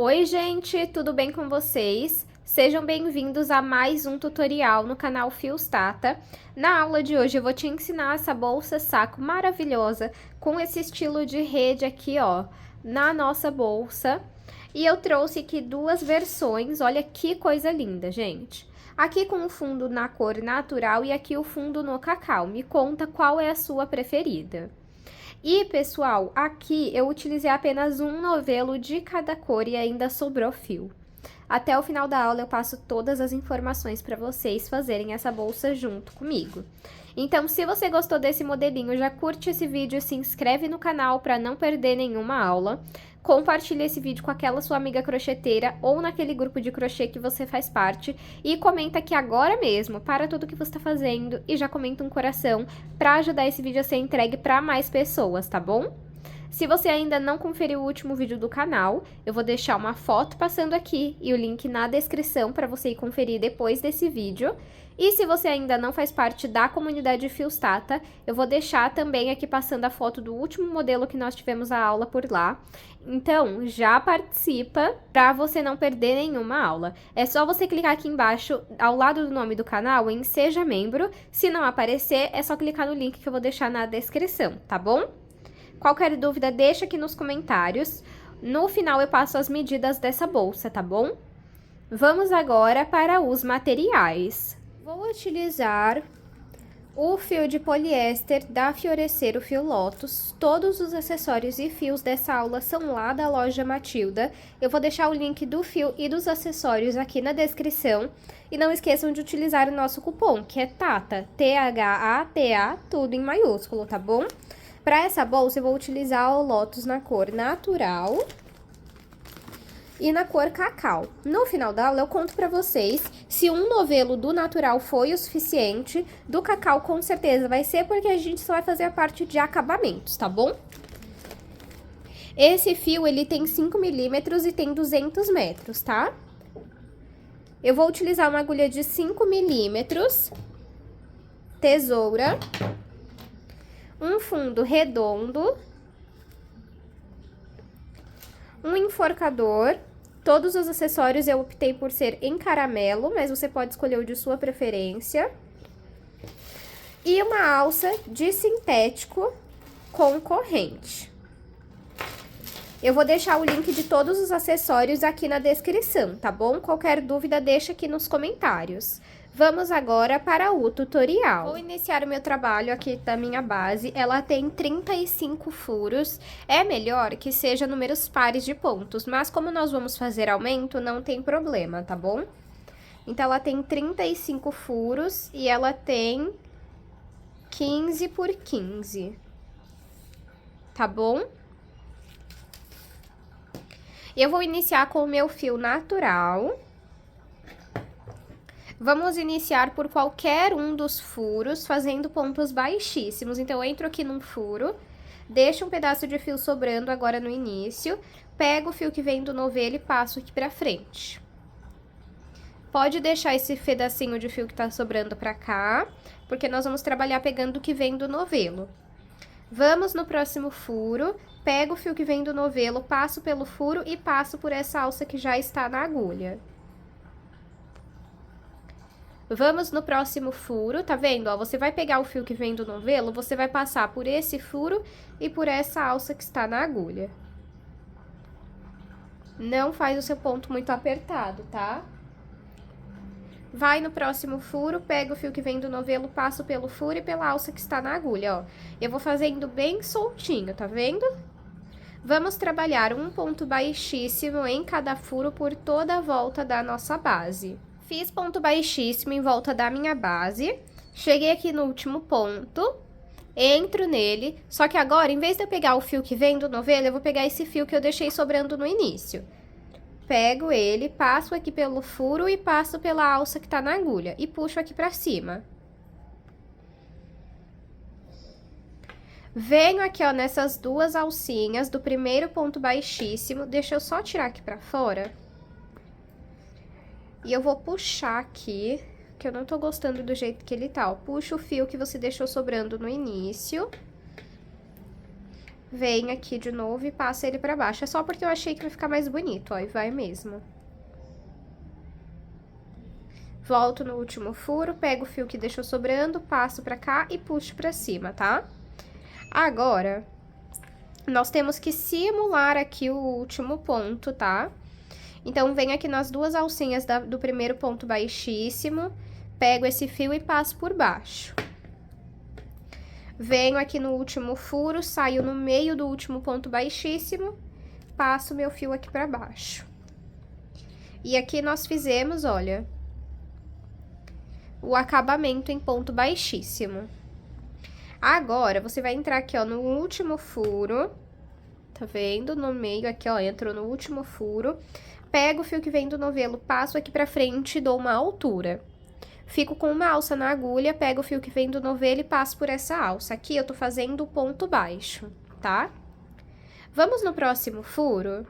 Oi, gente, tudo bem com vocês? Sejam bem-vindos a mais um tutorial no canal Fios Tata. Na aula de hoje eu vou te ensinar essa bolsa saco maravilhosa com esse estilo de rede aqui, ó, na nossa bolsa. E eu trouxe aqui duas versões, olha que coisa linda, gente. Aqui com o fundo na cor natural e aqui o fundo no cacau. Me conta qual é a sua preferida. E, pessoal, aqui eu utilizei apenas um novelo de cada cor e ainda sobrou fio. Até o final da aula eu passo todas as informações para vocês fazerem essa bolsa junto comigo. Então, se você gostou desse modelinho, já curte esse vídeo, se inscreve no canal para não perder nenhuma aula. Compartilhe esse vídeo com aquela sua amiga crocheteira ou naquele grupo de crochê que você faz parte. E comenta aqui agora mesmo, para tudo que você está fazendo e já comenta um coração para ajudar esse vídeo a ser entregue para mais pessoas, tá bom? Se você ainda não conferiu o último vídeo do canal, eu vou deixar uma foto passando aqui e o link na descrição para você ir conferir depois desse vídeo. E se você ainda não faz parte da comunidade Fios Tata, eu vou deixar também aqui passando a foto do último modelo que nós tivemos a aula por lá. Então, já participa para você não perder nenhuma aula. É só você clicar aqui embaixo, ao lado do nome do canal, em Seja Membro. Se não aparecer, é só clicar no link que eu vou deixar na descrição, tá bom? Qualquer dúvida, deixa aqui nos comentários. No final eu passo as medidas dessa bolsa, tá bom? Vamos agora para os materiais. Vou utilizar o fio de poliéster da Fiorecer, o fio Lotus. Todos os acessórios e fios dessa aula são lá da loja Matilda. Eu vou deixar o link do fio e dos acessórios aqui na descrição. E não esqueçam de utilizar o nosso cupom, que é TATA, T-H-A-T-A, tudo em maiúsculo, tá bom? Para essa bolsa, eu vou utilizar o Lotus na cor natural e na cor cacau. No final da aula, eu conto para vocês se um novelo do natural foi o suficiente. Do cacau, com certeza, vai ser, porque a gente só vai fazer a parte de acabamentos, tá bom? Esse fio, ele tem 5 milímetros e tem 200 metros, tá? Eu vou utilizar uma agulha de 5 milímetros, tesoura, um fundo redondo, um enforcador. Todos os acessórios eu optei por ser em caramelo, mas você pode escolher o de sua preferência. E uma alça de sintético com corrente. Eu vou deixar o link de todos os acessórios aqui na descrição, tá bom? Qualquer dúvida, deixa aqui nos comentários. Vamos agora para o tutorial. Vou iniciar o meu trabalho aqui da minha base. Ela tem 35 furos. É melhor que seja números pares de pontos, mas como nós vamos fazer aumento, não tem problema, tá bom? Então, ela tem 35 furos e ela tem 15 por 15. Tá bom? Eu vou iniciar com o meu fio natural. Vamos iniciar por qualquer um dos furos, fazendo pontos baixíssimos. Então, eu entro aqui num furo, deixo um pedaço de fio sobrando agora no início, pego o fio que vem do novelo e passo aqui pra frente. Pode deixar esse pedacinho de fio que tá sobrando pra cá, porque nós vamos trabalhar pegando o que vem do novelo. Vamos no próximo furo, pego o fio que vem do novelo, passo pelo furo e passo por essa alça que já está na agulha. Vamos no próximo furo, tá vendo? Ó, você vai pegar o fio que vem do novelo, você vai passar por esse furo e por essa alça que está na agulha. Não faz o seu ponto muito apertado, tá? Vai no próximo furo, pega o fio que vem do novelo, passo pelo furo e pela alça que está na agulha, ó. Eu vou fazendo bem soltinho, tá vendo? Vamos trabalhar um ponto baixíssimo em cada furo por toda a volta da nossa base. Fiz ponto baixíssimo em volta da minha base, cheguei aqui no último ponto, entro nele, só que agora, em vez de eu pegar o fio que vem do novelo, eu vou pegar esse fio que eu deixei sobrando no início. Pego ele, passo aqui pelo furo e passo pela alça que tá na agulha, e puxo aqui pra cima. Venho aqui, ó, nessas duas alcinhas do primeiro ponto baixíssimo, deixa eu só tirar aqui pra fora. E eu vou puxar aqui, que eu não tô gostando do jeito que ele tá, ó. Puxa o fio que você deixou sobrando no início. Venho aqui de novo e passo ele pra baixo. É só porque eu achei que vai ficar mais bonito, ó, e vai mesmo. Volto no último furo, pego o fio que deixou sobrando, passo pra cá e puxo pra cima, tá? Agora, nós temos que simular aqui o último ponto, tá? Então, venho aqui nas duas alcinhas do primeiro ponto baixíssimo, pego esse fio e passo por baixo. Venho aqui no último furo, saio no meio do último ponto baixíssimo, passo meu fio aqui pra baixo. E aqui nós fizemos, olha, o acabamento em ponto baixíssimo. Agora, você vai entrar aqui, ó, no último furo, tá vendo? No meio aqui, ó, entrou no último furo, pego o fio que vem do novelo, passo aqui pra frente e dou uma altura. Fico com uma alça na agulha, pego o fio que vem do novelo e passo por essa alça. Aqui eu tô fazendo o ponto baixo, tá? Vamos no próximo furo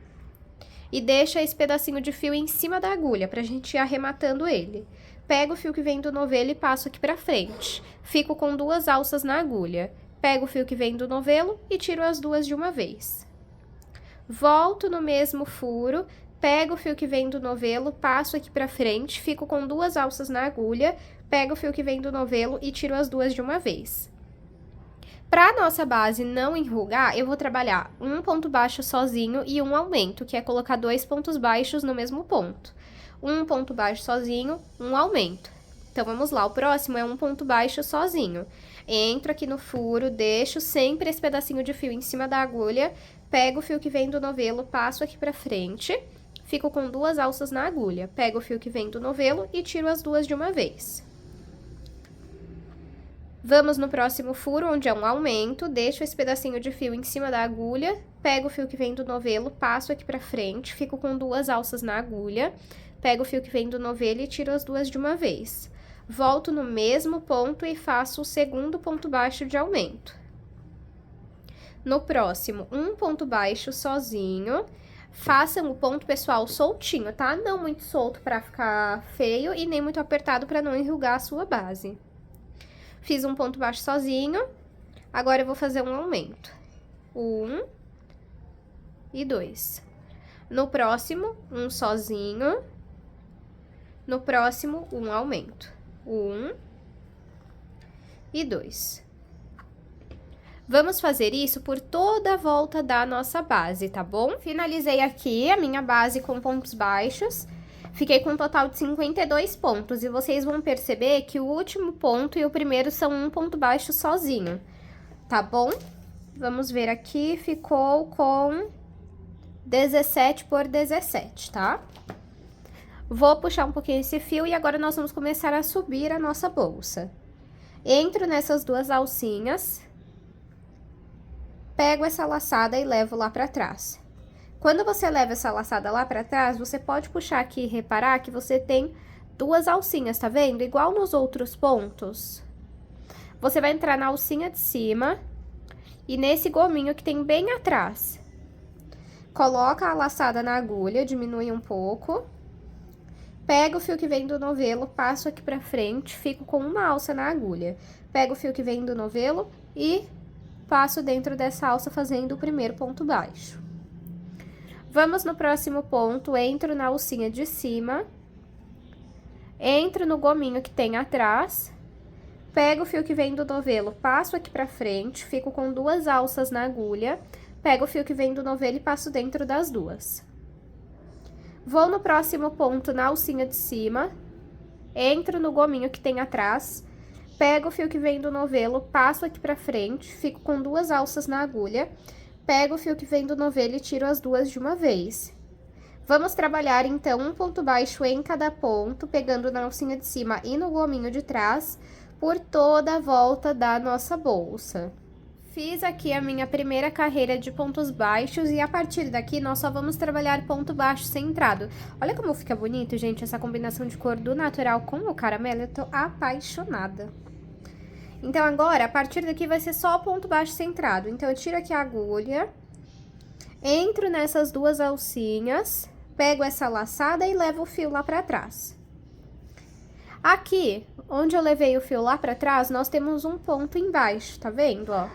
e deixa esse pedacinho de fio em cima da agulha pra gente ir arrematando ele. Pego o fio que vem do novelo e passo aqui pra frente. Fico com duas alças na agulha. Pego o fio que vem do novelo e tiro as duas de uma vez. Volto no mesmo furo, pego o fio que vem do novelo, passo aqui pra frente, fico com duas alças na agulha, pego o fio que vem do novelo e tiro as duas de uma vez. Pra nossa base não enrugar, eu vou trabalhar um ponto baixo sozinho e um aumento, que é colocar dois pontos baixos no mesmo ponto. Um ponto baixo sozinho, um aumento. Então, vamos lá, o próximo é um ponto baixo sozinho. Entro aqui no furo, deixo sempre esse pedacinho de fio em cima da agulha, pego o fio que vem do novelo, passo aqui pra frente, fico com duas alças na agulha, pego o fio que vem do novelo e tiro as duas de uma vez. Vamos no próximo furo, onde é um aumento, deixo esse pedacinho de fio em cima da agulha, pego o fio que vem do novelo, passo aqui pra frente, fico com duas alças na agulha, pego o fio que vem do novelo e tiro as duas de uma vez. Volto no mesmo ponto e faço o segundo ponto baixo de aumento. No próximo, um ponto baixo sozinho. Façam o ponto, pessoal, soltinho, tá? Não muito solto pra ficar feio e nem muito apertado pra não enrugar a sua base. Fiz um ponto baixo sozinho, agora eu vou fazer um aumento. 1 e 2. No próximo, um sozinho. No próximo, um aumento. 1 e 2. Vamos fazer isso por toda a volta da nossa base, tá bom? Finalizei aqui a minha base com pontos baixos. Fiquei com um total de 52 pontos. E vocês vão perceber que o último ponto e o primeiro são um ponto baixo sozinho, tá bom? Vamos ver aqui, ficou com 17 por 17, tá? Vou puxar um pouquinho esse fio e agora nós vamos começar a subir a nossa bolsa. Entro nessas duas alcinhas, pego essa laçada e levo lá pra trás. Quando você leva essa laçada lá pra trás, você pode puxar aqui e reparar que você tem duas alcinhas, tá vendo? Igual nos outros pontos. Você vai entrar na alcinha de cima e nesse gominho que tem bem atrás. Coloca a laçada na agulha, diminui um pouco. Pego o fio que vem do novelo, passo aqui pra frente, fico com uma alça na agulha. Pego o fio que vem do novelo e passo dentro dessa alça fazendo o primeiro ponto baixo. Vamos no próximo ponto, entro na alcinha de cima, entro no gominho que tem atrás, pego o fio que vem do novelo, passo aqui pra frente, fico com duas alças na agulha, pego o fio que vem do novelo e passo dentro das duas. Vou no próximo ponto na alcinha de cima, entro no gominho que tem atrás, pego o fio que vem do novelo, passo aqui pra frente, fico com duas alças na agulha, pego o fio que vem do novelo e tiro as duas de uma vez. Vamos trabalhar, então, um ponto baixo em cada ponto, pegando na alcinha de cima e no gominho de trás, por toda a volta da nossa bolsa. Fiz aqui a minha primeira carreira de pontos baixos e a partir daqui nós só vamos trabalhar ponto baixo centrado. Olha como fica bonito, gente, essa combinação de cor do natural com o caramelo, eu tô apaixonada. Então, agora, a partir daqui vai ser só ponto baixo centrado. Então, eu tiro aqui a agulha, entro nessas duas alcinhas, pego essa laçada e levo o fio lá pra trás. Aqui, onde eu levei o fio lá pra trás, nós temos um ponto embaixo, tá vendo, ó?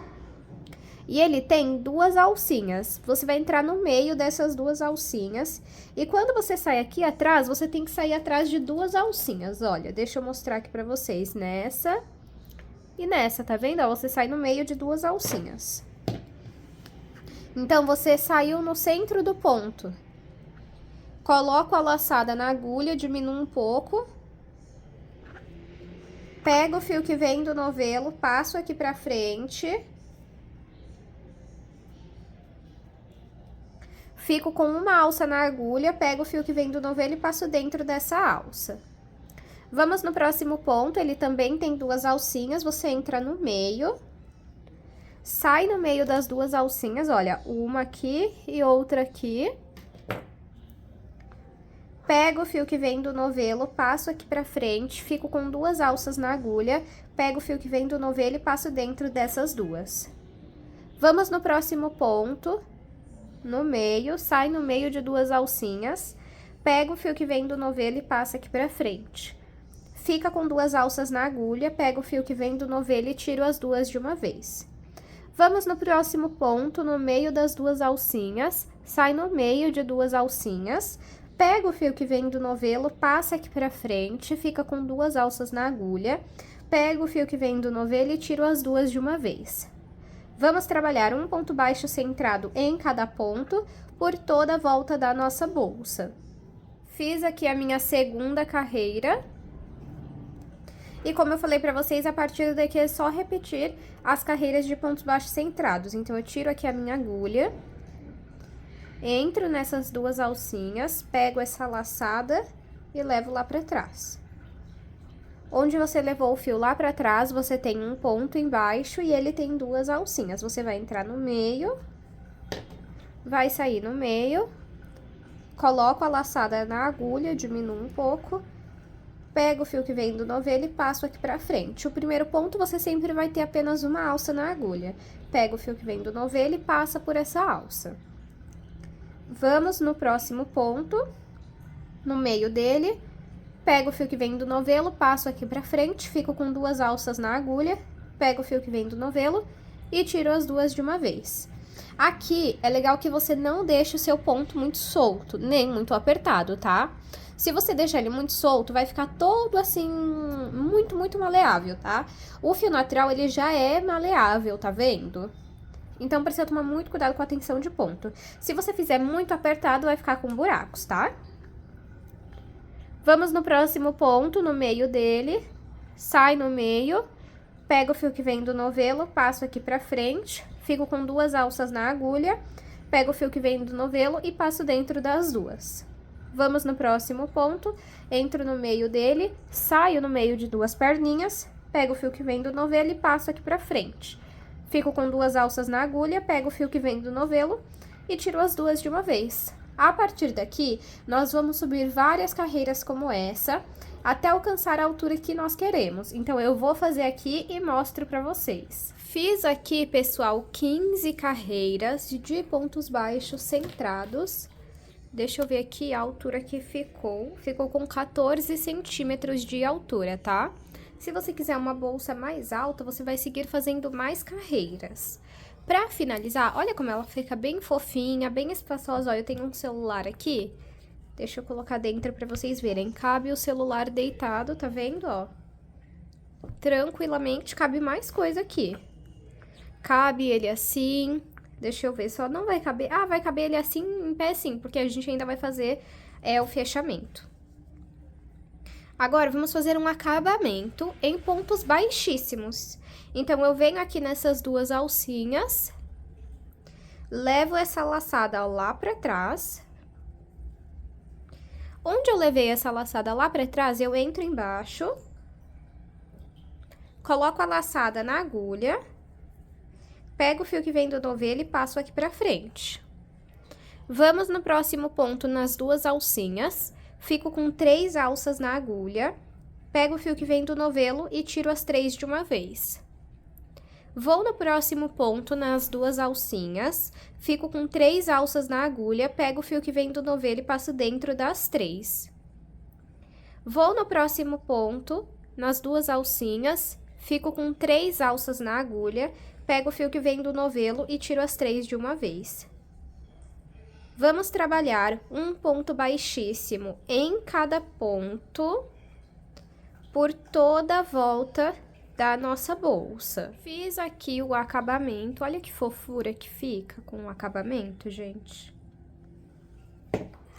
E ele tem duas alcinhas. Você vai entrar no meio dessas duas alcinhas. E quando você sai aqui atrás, você tem que sair atrás de duas alcinhas. Olha, deixa eu mostrar aqui pra vocês. Nessa e nessa, tá vendo? Ó, você sai no meio de duas alcinhas. Então, você saiu no centro do ponto. Coloco a laçada na agulha, diminuo um pouco. Pego o fio que vem do novelo, passo aqui pra frente. Fico com uma alça na agulha, pego o fio que vem do novelo e passo dentro dessa alça. Vamos no próximo ponto, ele também tem duas alcinhas, você entra no meio. Sai no meio das duas alcinhas, olha, uma aqui e outra aqui. Pego o fio que vem do novelo, passo aqui pra frente, fico com duas alças na agulha, pego o fio que vem do novelo e passo dentro dessas duas. Vamos no próximo ponto, no meio, sai no meio de duas alcinhas, pego o fio que vem do novelo e passa aqui pra frente. Fica com duas alças na agulha, pego o fio que vem do novelo e tiro as duas de uma vez. Vamos no próximo ponto, no meio das duas alcinhas, sai no meio de duas alcinhas, pega o fio que vem do novelo, passa aqui pra frente, fica com duas alças na agulha, pego o fio que vem do novelo e tiro as duas de uma vez. Vamos trabalhar um ponto baixo centrado em cada ponto por toda a volta da nossa bolsa. Fiz aqui a minha segunda carreira. E como eu falei pra vocês, a partir daqui é só repetir as carreiras de pontos baixos centrados. Então, eu tiro aqui a minha agulha, entro nessas duas alcinhas, pego essa laçada e levo lá pra trás. Onde você levou o fio lá pra trás, você tem um ponto embaixo e ele tem duas alcinhas. Você vai entrar no meio, vai sair no meio, coloco a laçada na agulha, diminuo um pouco. Pego o fio que vem do novelo e passo aqui pra frente. O primeiro ponto, você sempre vai ter apenas uma alça na agulha. Pega o fio que vem do novelo e passa por essa alça. Vamos no próximo ponto, no meio dele. Pego o fio que vem do novelo, passo aqui pra frente, fico com duas alças na agulha. Pego o fio que vem do novelo e tiro as duas de uma vez. Aqui, é legal que você não deixe o seu ponto muito solto, nem muito apertado, tá? Se você deixar ele muito solto, vai ficar todo assim, muito maleável, tá? O fio natural, ele já é maleável, tá vendo? Então, precisa tomar muito cuidado com a tensão de ponto. Se você fizer muito apertado, vai ficar com buracos, tá? Vamos no próximo ponto, no meio dele. Sai no meio, pego o fio que vem do novelo, passo aqui pra frente, fico com duas alças na agulha, pego o fio que vem do novelo e passo dentro das duas. Vamos no próximo ponto, entro no meio dele, saio no meio de duas perninhas, pego o fio que vem do novelo e passo aqui pra frente. Fico com duas alças na agulha, pego o fio que vem do novelo e tiro as duas de uma vez. A partir daqui, nós vamos subir várias carreiras como essa, até alcançar a altura que nós queremos. Então, eu vou fazer aqui e mostro pra vocês. Fiz aqui, pessoal, 15 carreiras de pontos baixos centrados. Deixa eu ver aqui a altura que ficou. Ficou com 14 centímetros de altura, tá? Se você quiser uma bolsa mais alta, você vai seguir fazendo mais carreiras. Pra finalizar, olha como ela fica bem fofinha, bem espaçosa. Ó, eu tenho um celular aqui. Deixa eu colocar dentro pra vocês verem. Cabe o celular deitado, tá vendo, ó? Tranquilamente, cabe mais coisa aqui. Cabe ele assim... Deixa eu ver, só não vai caber... Ah, vai caber ele assim, em pé sim, porque a gente ainda vai fazer o fechamento. Agora, vamos fazer um acabamento em pontos baixíssimos. Então, eu venho aqui nessas duas alcinhas, levo essa laçada lá pra trás. Onde eu levei essa laçada lá pra trás, eu entro embaixo, coloco a laçada na agulha... Pego o fio que vem do novelo e passo aqui pra frente. Vamos no próximo ponto nas duas alcinhas. Fico com 3 alças na agulha. Pego o fio que vem do novelo e tiro as 3 de uma vez. Vou no próximo ponto nas duas alcinhas. Fico com 3 alças na agulha. Pego o fio que vem do novelo e passo dentro das 3. Vou no próximo ponto nas duas alcinhas. Fico com 3 alças na agulha, Pego o fio que vem do novelo e tiro as 3 de uma vez. Vamos trabalhar um ponto baixíssimo em cada ponto por toda a volta da nossa bolsa. Fiz aqui o acabamento, olha que fofura que fica com o acabamento, gente.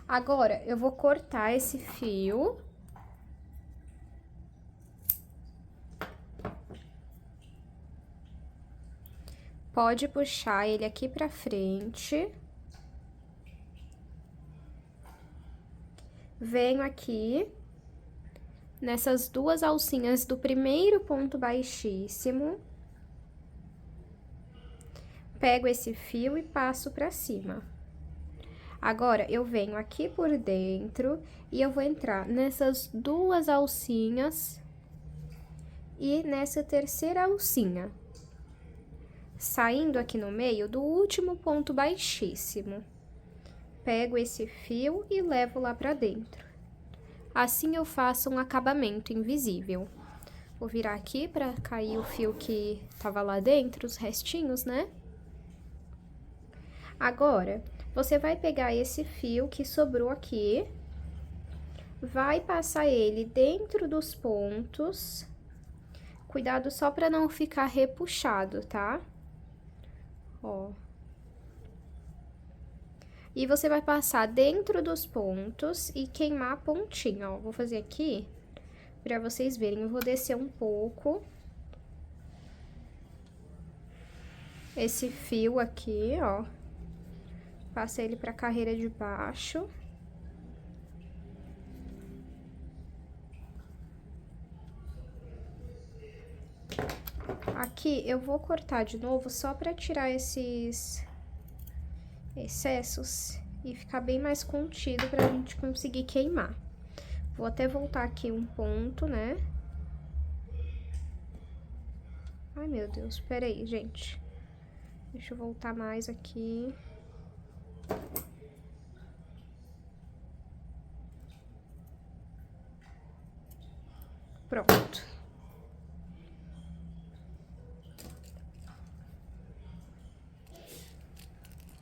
Agora, eu vou cortar esse fio. Pode puxar ele aqui pra frente. Venho aqui nessas duas alcinhas do primeiro ponto baixíssimo. Pego esse fio e passo pra cima. Agora, eu venho aqui por dentro e eu vou entrar nessas duas alcinhas e nessa terceira alcinha, saindo aqui no meio do último ponto baixíssimo. Pego esse fio e levo lá pra dentro. Assim eu faço um acabamento invisível. Vou virar aqui pra cair o fio que tava lá dentro, os restinhos, né? Agora, você vai pegar esse fio que sobrou aqui, vai passar ele dentro dos pontos. Cuidado só pra não ficar repuxado, tá? Ó. E você vai passar dentro dos pontos e queimar a pontinha, ó. Vou fazer aqui pra vocês verem. Eu vou descer um pouco esse fio aqui, ó. Passa ele pra carreira de baixo. Aqui eu vou cortar de novo só pra tirar esses excessos e ficar bem mais contido pra gente conseguir queimar. Vou até voltar aqui um ponto, né? Ai, meu Deus, pera aí, gente. Deixa eu voltar mais aqui. Pronto.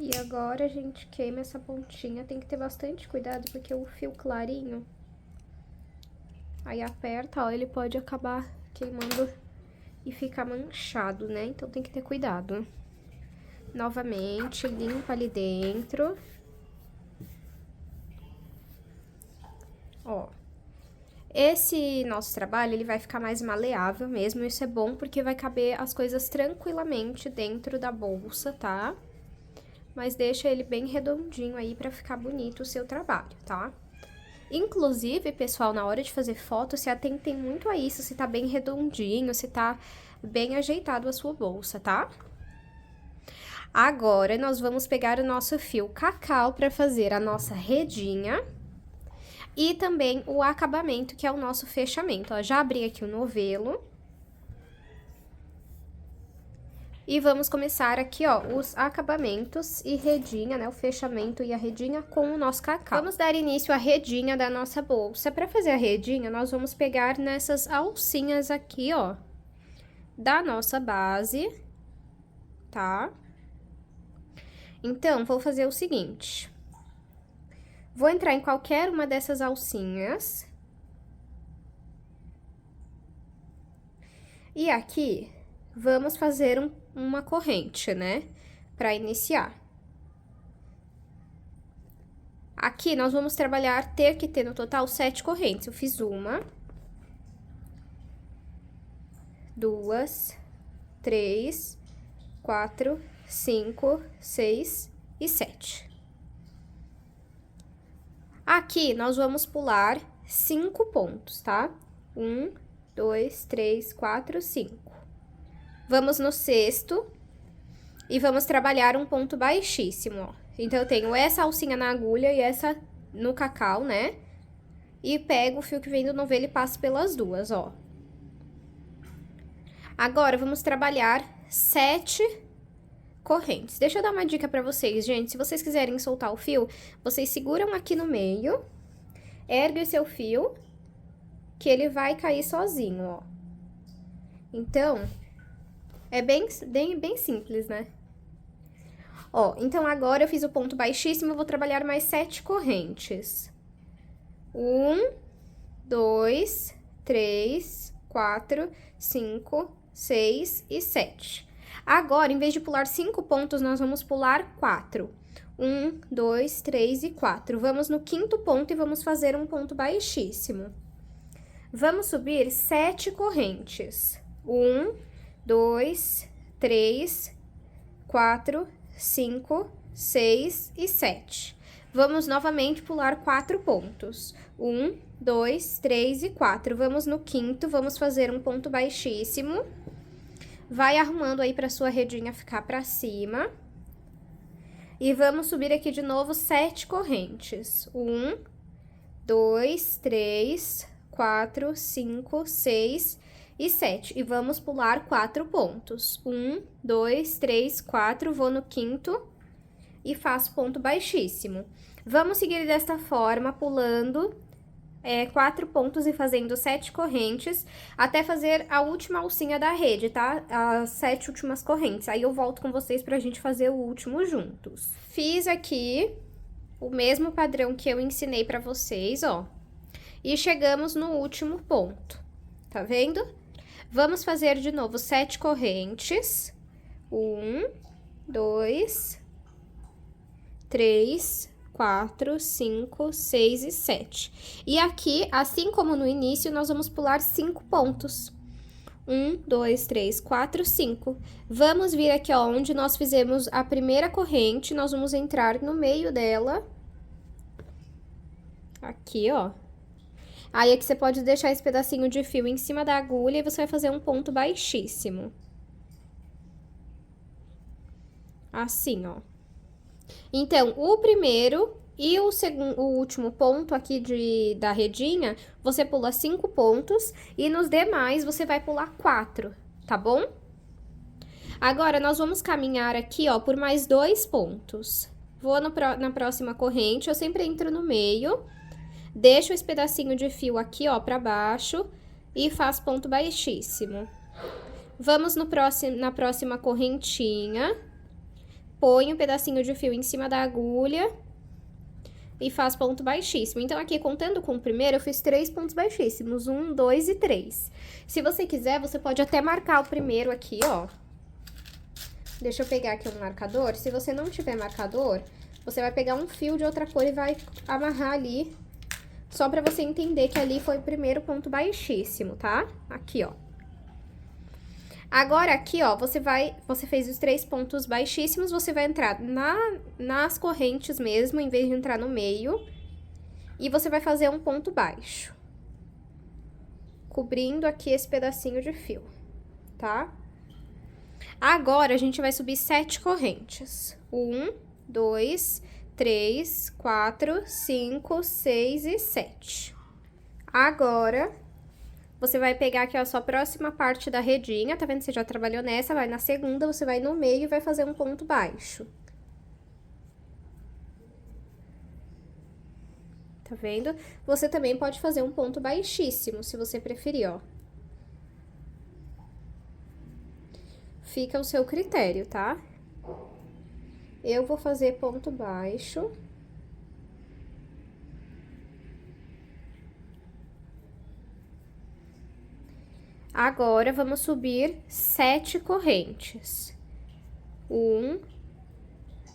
E agora a gente queima essa pontinha, tem que ter bastante cuidado, porque o fio clarinho, aí aperta, ó, ele pode acabar queimando e ficar manchado, né? Então tem que ter cuidado. Novamente, limpa ali dentro. Ó. Esse nosso trabalho, ele vai ficar mais maleável mesmo, isso é bom porque vai caber as coisas tranquilamente dentro da bolsa, tá? Mas deixa ele bem redondinho aí pra ficar bonito o seu trabalho, tá? Inclusive, pessoal, na hora de fazer foto, se atentem muito a isso, se tá bem redondinho, se tá bem ajeitado a sua bolsa, tá? Agora, nós vamos pegar o nosso fio cacau pra fazer a nossa redinha e também o acabamento, que é o nosso fechamento, ó. Já abri aqui o novelo. E vamos começar aqui, ó, os acabamentos e redinha, né, o fechamento e a redinha com o nosso cacau. Vamos dar início à redinha da nossa bolsa. Para fazer a redinha, nós vamos pegar nessas alcinhas aqui, ó, da nossa base, tá? Então, vou fazer o seguinte. Vou entrar em qualquer uma dessas alcinhas. E aqui, vamos fazer uma corrente, né? Para iniciar. Aqui, nós vamos trabalhar, ter que ter no total 7 correntes. Eu fiz 1, 2, 3, 4, 5, 6 e 7. Aqui, nós vamos pular 5 pontos, tá? 1, 2, 3, 4, 5. Vamos no sexto e vamos trabalhar um ponto baixíssimo, ó. Então, eu tenho essa alcinha na agulha e essa no cacau, né? E pego o fio que vem do novelo e passo pelas duas, ó. Agora, vamos trabalhar 7 correntes. Deixa eu dar uma dica pra vocês, gente. Se vocês quiserem soltar o fio, vocês seguram aqui no meio, ergue o seu fio, que ele vai cair sozinho, ó. Então, É bem simples, né? Ó, então agora eu fiz o ponto baixíssimo, eu vou trabalhar mais 7 correntes. 1, 2, 3, 4, 5, 6 e 7. Agora, em vez de pular 5 pontos, nós vamos pular 4. 1, 2, 3 e 4. Vamos no quinto ponto e vamos fazer um ponto baixíssimo. Vamos subir 7 correntes. 1, 2, 3, 4, 5, 6 e 7. Vamos novamente pular 4 pontos. 1, 2, 3 e 4. Vamos no quinto, vamos fazer um ponto baixíssimo. Vai arrumando aí para sua redinha ficar para cima. E vamos subir aqui de novo 7 correntes. 1, 2, 3, 4, 5, 6 e 7. E vamos pular 4 pontos. 1, 2, 3, 4. Vou no quinto e faço ponto baixíssimo. Vamos seguir desta forma, pulando 4 pontos e fazendo 7 correntes, até fazer a última alcinha da rede, tá? As 7 últimas correntes. Aí eu volto com vocês pra gente fazer o último juntos. Fiz aqui o mesmo padrão que eu ensinei pra vocês, ó. E chegamos no último ponto, tá vendo? Vamos fazer de novo 7 correntes. 1, 2, 3, 4, 5, 6 e 7. E aqui, assim como no início, nós vamos pular 5 pontos. 1, 2, 3, 4, 5. Vamos vir aqui, ó, onde nós fizemos a primeira corrente, nós vamos entrar no meio dela. Aqui, ó. Aí, aqui você pode deixar esse pedacinho de fio em cima da agulha e você vai fazer um ponto baixíssimo. Assim, ó. Então, o primeiro e o último ponto aqui da redinha, você pula 5 pontos e nos demais você vai pular 4, tá bom? Agora, nós vamos caminhar aqui, ó, por mais 2 pontos. Vou na próxima corrente, eu sempre entro no meio, deixo esse pedacinho de fio aqui, ó, pra baixo e faço ponto baixíssimo. Vamos na próxima correntinha. Põe um pedacinho de fio em cima da agulha e faz ponto baixíssimo. Então, aqui, contando com o primeiro, eu fiz 3 pontos baixíssimos. 1, 2 e 3. Se você quiser, você pode até marcar o primeiro aqui, ó. Deixa eu pegar aqui um marcador. Se você não tiver marcador, você vai pegar um fio de outra cor e vai amarrar ali, só pra você entender que ali foi o primeiro ponto baixíssimo, tá? Aqui, ó. Agora, aqui, ó, você fez os 3 pontos baixíssimos, você vai entrar nas correntes mesmo, em vez de entrar no meio. E você vai fazer um ponto baixo. Cobrindo aqui esse pedacinho de fio, tá? Agora, a gente vai subir 7 correntes. 1, 2, 3, 4, 5, 6 e 7. Agora, você vai pegar aqui a sua próxima parte da redinha, tá vendo? Você já trabalhou nessa, vai na segunda, você vai no meio e vai fazer um ponto baixo. Tá vendo? Você também pode fazer um ponto baixíssimo, se você preferir, ó. Fica ao seu critério, tá? Eu vou fazer ponto baixo. Agora, vamos subir 7 correntes. 1,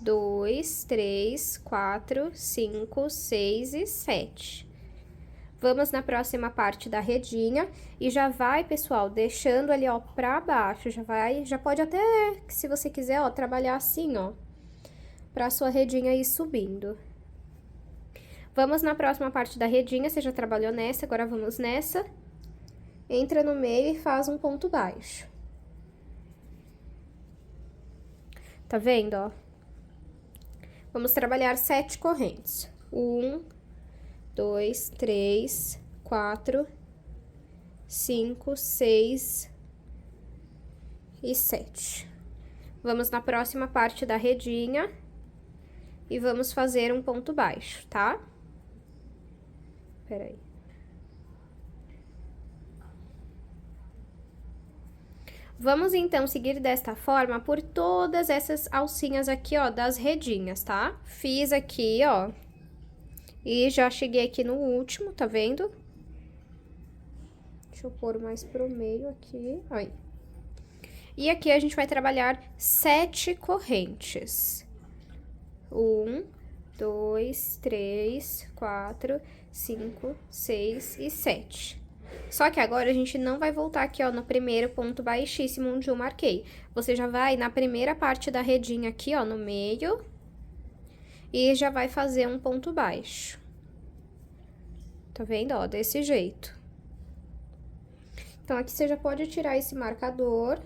2, 3, 4, 5, 6 e 7. Vamos na próxima parte da redinha e já vai, pessoal, deixando ali, ó, pra baixo. Já pode até, se você quiser, ó, trabalhar assim, ó, pra sua redinha ir subindo. Vamos na próxima parte da redinha, você já trabalhou nessa, agora vamos nessa. Entra no meio e faz um ponto baixo. Tá vendo, ó? Vamos trabalhar 7 correntes. 1, 2, 3, 4, 5, 6 e 7. Vamos na próxima parte da redinha e vamos fazer um ponto baixo, tá? Peraí. Vamos, então, seguir desta forma por todas essas alcinhas aqui, ó, das redinhas, tá? Fiz aqui, ó, e já cheguei aqui no último, tá vendo? Deixa eu pôr mais pro meio aqui, aí. E aqui a gente vai trabalhar 7 correntes. 1, 2, 3, 4, 5, 6 e 7. Só que agora a gente não vai voltar aqui, ó, no primeiro ponto baixíssimo onde eu marquei. Você já vai na primeira parte da redinha aqui, ó, no meio, e já vai fazer um ponto baixo. Tá vendo, ó, desse jeito. Então, aqui você já pode tirar esse marcador,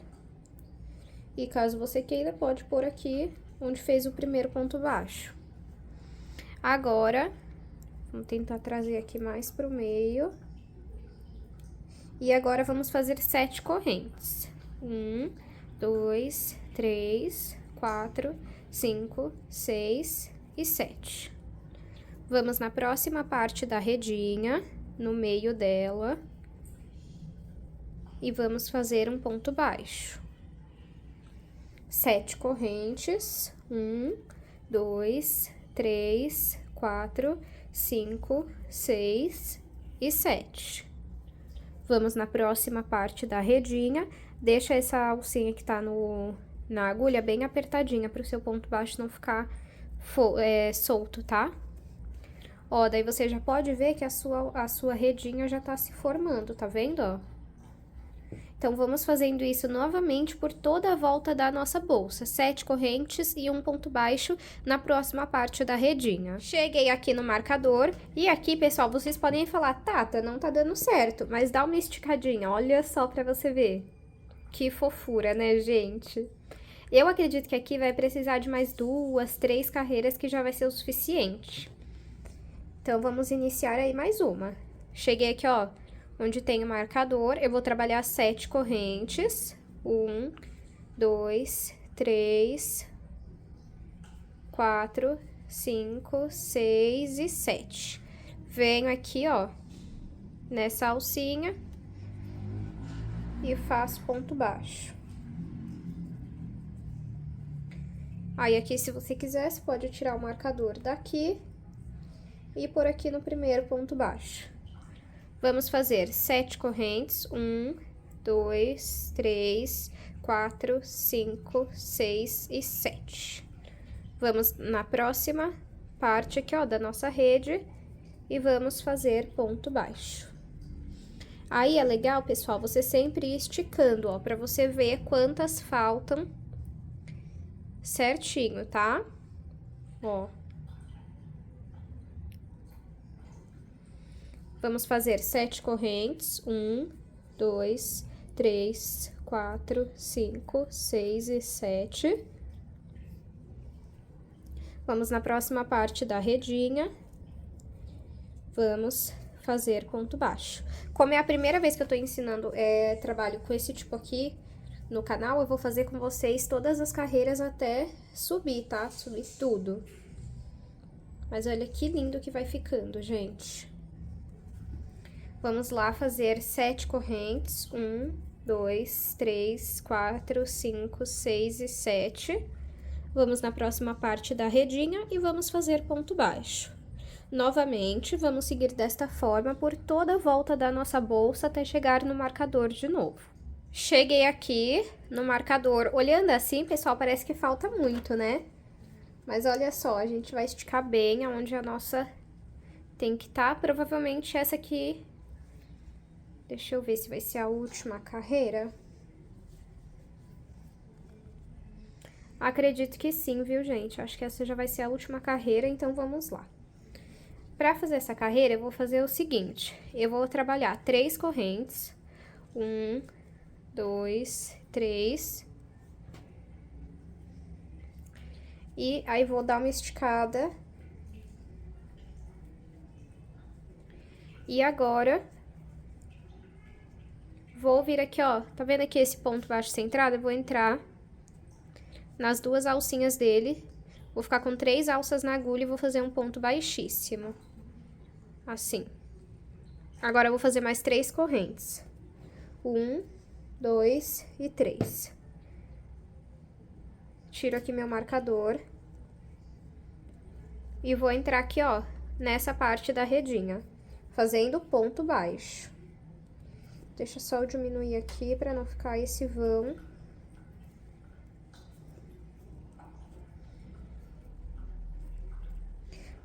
e caso você queira, pode pôr aqui onde fez o primeiro ponto baixo. Agora, vamos tentar trazer aqui mais pro meio. E agora, vamos fazer 7 correntes. 1, 2, 3, 4, 5, 6 e 7. Vamos na próxima parte da redinha, no meio dela. E vamos fazer um ponto baixo. 7 correntes. 1, 2, 3, 4, 5, 6 e 7. Vamos na próxima parte da redinha, deixa essa alcinha que tá na agulha bem apertadinha, para o seu ponto baixo não ficar solto, tá? Ó, daí você já pode ver que a sua redinha já tá se formando, tá vendo, ó? Então, vamos fazendo isso novamente por toda a volta da nossa bolsa. 7 correntes e um ponto baixo na próxima parte da redinha. Cheguei aqui no marcador e aqui, pessoal, vocês podem falar, Tata, não tá dando certo, mas dá uma esticadinha, olha só pra você ver. Que fofura, né, gente? Eu acredito que aqui vai precisar de mais 2, 3 carreiras que já vai ser o suficiente. Então, vamos iniciar aí mais uma. Cheguei aqui, ó, onde tem o marcador, eu vou trabalhar 7 correntes. 1, 2, 3, 4, 5, 6 e 7. Venho aqui, ó, nessa alcinha e faço ponto baixo. Aí, aqui, se você quiser, você pode tirar o marcador daqui e pôr aqui no primeiro ponto baixo. Vamos fazer 7 correntes, 1, 2, 3, 4, 5, 6 e 7. Vamos na próxima parte aqui, ó, da nossa rede, e vamos fazer ponto baixo. Aí, é legal, pessoal, você sempre ir esticando, ó, pra você ver quantas faltam certinho, tá? Ó. Vamos fazer 7 correntes, 1, 2, 3, 4, 5, 6 e 7. Vamos na próxima parte da redinha, vamos fazer ponto baixo. Como é a primeira vez que eu tô ensinando trabalho com esse tipo aqui no canal, eu vou fazer com vocês todas as carreiras até subir, tá? Subir tudo. Mas olha que lindo que vai ficando, gente. Vamos lá fazer 7 correntes, 1, 2, 3, 4, 5, 6 e 7. Vamos na próxima parte da redinha e vamos fazer ponto baixo. Novamente, vamos seguir desta forma por toda a volta da nossa bolsa até chegar no marcador de novo. Cheguei aqui no marcador, olhando assim, pessoal, parece que falta muito, né? Mas olha só, a gente vai esticar bem aonde a nossa tem que estar, provavelmente essa aqui. Deixa eu ver se vai ser a última carreira. Acredito que sim, viu, gente? Acho que essa já vai ser a última carreira, então vamos lá. Pra fazer essa carreira, eu vou fazer o seguinte. Eu vou trabalhar 3 correntes. 1, 2, 3. E aí, vou dar uma esticada. E agora, vou vir aqui, ó, tá vendo aqui esse ponto baixo centrado? Eu vou entrar nas 2 alcinhas dele, vou ficar com 3 alças na agulha e vou fazer um ponto baixíssimo. Assim. Agora, eu vou fazer mais 3 correntes. 1, 2 e 3. Tiro aqui meu marcador. E vou entrar aqui, ó, nessa parte da redinha, fazendo ponto baixo. Deixa só eu diminuir aqui pra não ficar esse vão.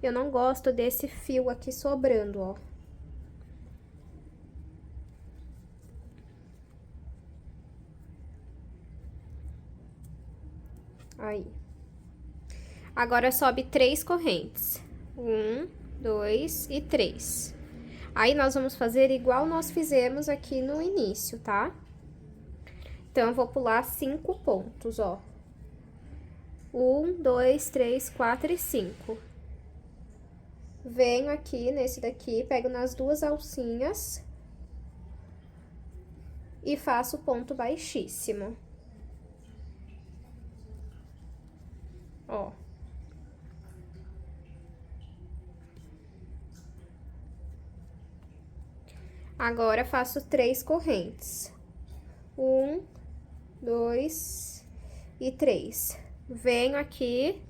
Eu não gosto desse fio aqui sobrando, ó. Aí. Agora, sobe 3 correntes. 1, 2 e 3. Aí, nós vamos fazer igual nós fizemos aqui no início, tá? Então, eu vou pular 5 pontos, ó. 1, 2, 3, 4 e 5. Venho aqui nesse daqui, pego nas duas alcinhas e faço ponto baixíssimo. Ó. Agora, faço 3 correntes. 1, 2 e 3. Venho aqui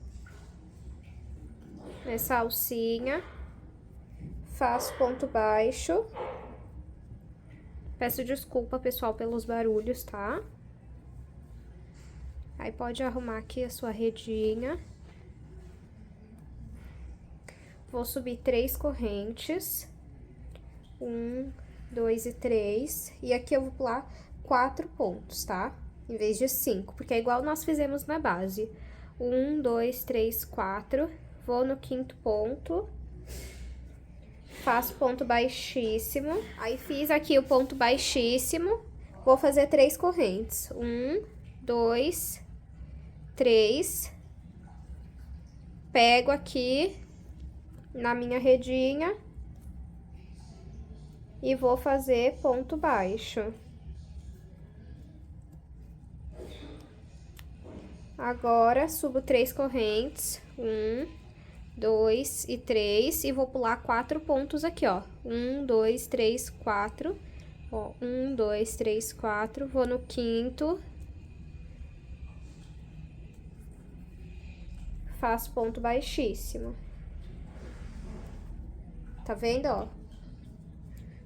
nessa alcinha, faço ponto baixo. Peço desculpa, pessoal, pelos barulhos, tá? Aí, pode arrumar aqui a sua redinha. Vou subir 3 correntes. 1, 2 e 3. E aqui eu vou pular 4 pontos, tá? Em vez de 5, porque é igual nós fizemos na base. 1, 2, 3, 4. Vou no 5º ponto. Faço ponto baixíssimo. Aí, fiz aqui o ponto baixíssimo. Vou fazer 3 correntes. 1, 2, 3. Pego aqui na minha redinha e vou fazer ponto baixo. Agora, subo 3 correntes. 1, 2 e 3. E vou pular 4 pontos aqui, ó. 1, 2, 3, 4. Ó, 1, 2, 3, 4. Vou no 5º. Faço ponto baixíssimo. Tá vendo, ó?